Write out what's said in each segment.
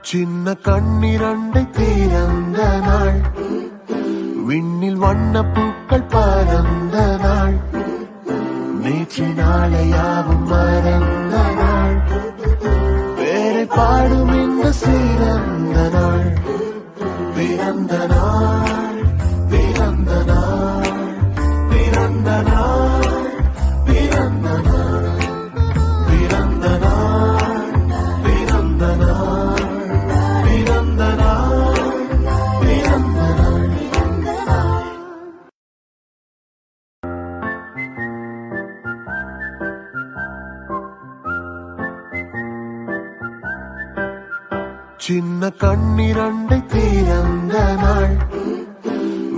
சின்ன கண்ணிரண்டை திறந்த நாள், விண்ணில் வண்ண பூக்கள் பறந்த நாள், நேற்று நாளையாவும் மறந்த நாள், வேறு பாடும் இந்த சிறந்த நாள், பிறந்த நாள், பிறந்த நாள், பிறந்த நாள், பிறந்த நாள், பிறந்த நாள், பிறந்த நாள், பிறந்த நாள், பிறந்த நாள். சின்ன கண்ணிரண்டை திறந்த நாள்,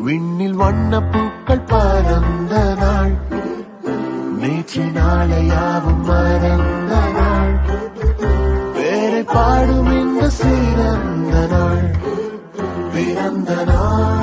விண்ணில் வண்ண பூக்கள் பறந்த நாள், நேற்று நாளையாவும் மறந்த நாள், வேறு பாடும் இந்த சிறந்த நாள், பிறந்த நாள்.